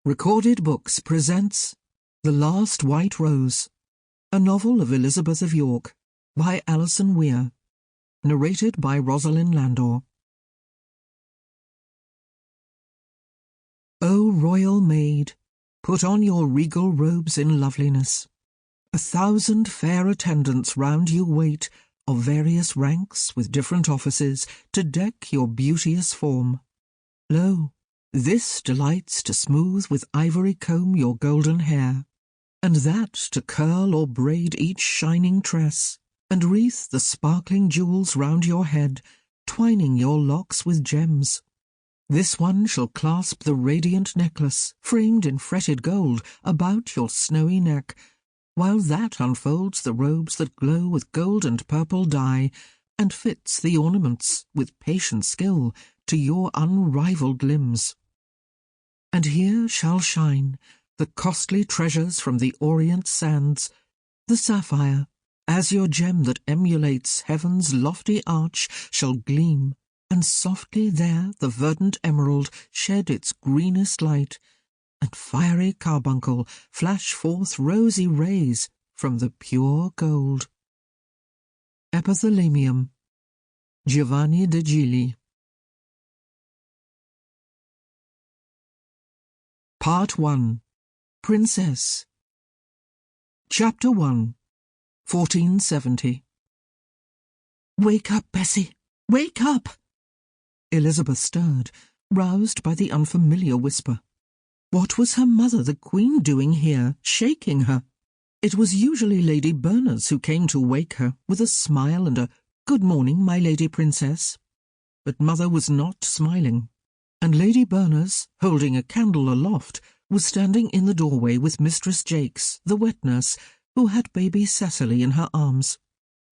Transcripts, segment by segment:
Recorded Books presents The Last White Rose, a novel of Elizabeth of York, by Alison Weir, narrated by Rosalyn Landor. O royal maid, put on your regal robes in loveliness. 1,000 fair attendants round you wait, of various ranks with different offices, to deck your beauteous form. Lo, this delights to smooth with ivory comb your golden hair, and that to curl or braid each shining tress, and wreath the sparkling jewels round your head, twining your locks with gems. This one shall clasp the radiant necklace, framed in fretted gold, about your snowy neck, while that unfolds the robes that glow with gold and purple dye, and fits the ornaments, with patient skill, to your unrivalled limbs. And here shall shine the costly treasures from the orient sands, the sapphire, azure gem that emulates heaven's lofty arch, shall gleam, and softly there the verdant emerald shed its greenest light, and fiery carbuncle flash forth rosy rays from the pure gold. Epithalamium, Giovanni de Gigli. Part 1. Princess. Chapter 1. 1470. "Wake up, Bessie! Wake up!" Elizabeth stirred, roused by the unfamiliar whisper. What was her mother, the Queen, doing here, shaking her? It was usually Lady Berners who came to wake her, with a smile and a "Good morning, my Lady Princess." But mother was not smiling, and Lady Berners, holding a candle aloft, was standing in the doorway with Mistress Jakes, the wet nurse, who had baby Cecily in her arms.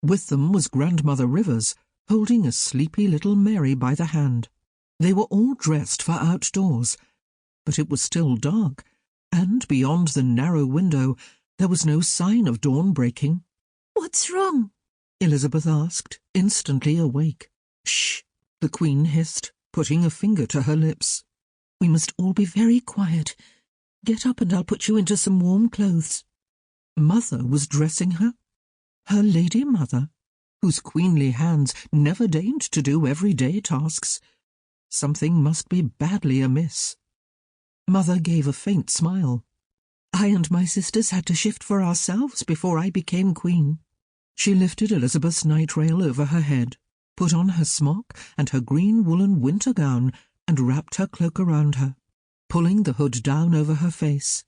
With them was Grandmother Rivers, holding a sleepy little Mary by the hand. They were all dressed for outdoors, but it was still dark, and beyond the narrow window there was no sign of dawn breaking. "What's wrong?" Elizabeth asked, instantly awake. "Shh!" the Queen hissed, putting a finger to her lips. "We must all be very quiet. Get up and I'll put you into some warm clothes." Mother was dressing her? Her lady mother, whose queenly hands never deigned to do everyday tasks. Something must be badly amiss. Mother gave a faint smile. "I and my sisters had to shift for ourselves before I became queen." She lifted Elizabeth's night rail over her head, put on her smock and her green woolen winter gown, and wrapped her cloak around her, pulling the hood down over her face.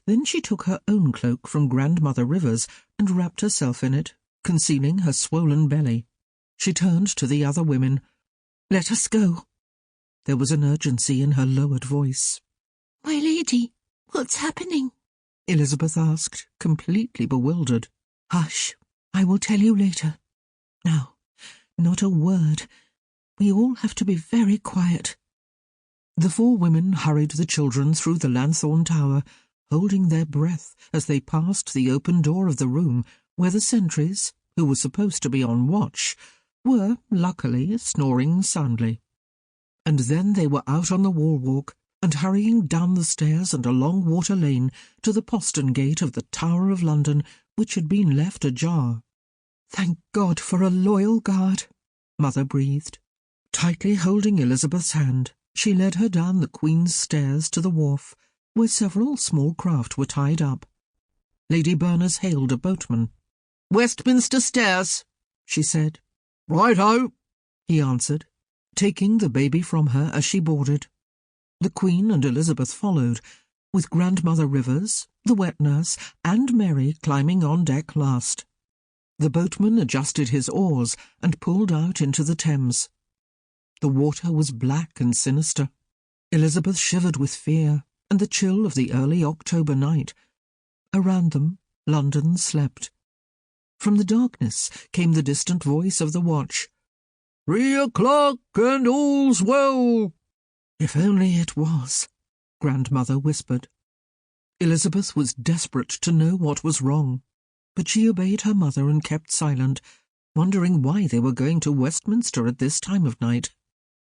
Then she took her own cloak from Grandmother Rivers and wrapped herself in it, concealing her swollen belly. She turned to the other women. "Let us go." There was an urgency in her lowered voice. "My lady, what's happening?" Elizabeth asked, completely bewildered. "Hush, I will tell you later. Now, not a word. We all have to be very quiet." The four women hurried the children through the lanthorn tower, holding their breath as they passed the open door of the room where the sentries, who were supposed to be on watch, were, luckily, snoring soundly. And then they were out on the wall-walk, and hurrying down the stairs and along Water Lane to the postern gate of the Tower of London, which had been left ajar. "Thank God for a loyal guard," Mother breathed. Tightly holding Elizabeth's hand, she led her down the Queen's stairs to the wharf, where several small craft were tied up. Lady Berners hailed a boatman. "Westminster Stairs," she said. "Right-o," he answered, taking the baby from her as she boarded. The Queen and Elizabeth followed, with Grandmother Rivers, the wet nurse, and Mary climbing on deck last. The boatman adjusted his oars and pulled out into the Thames. The water was black and sinister. Elizabeth shivered with fear and the chill of the early October night. Around them, London slept. From the darkness came the distant voice of the watch. 3 o'clock and all's well." If only it was, Grandmother whispered. Elizabeth was desperate to know what was wrong, but she obeyed her mother and kept silent, wondering why they were going to Westminster at this time of night.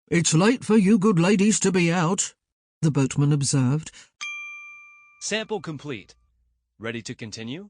"It's late for you good ladies to be out," the boatman observed, Sample complete. Ready to continue?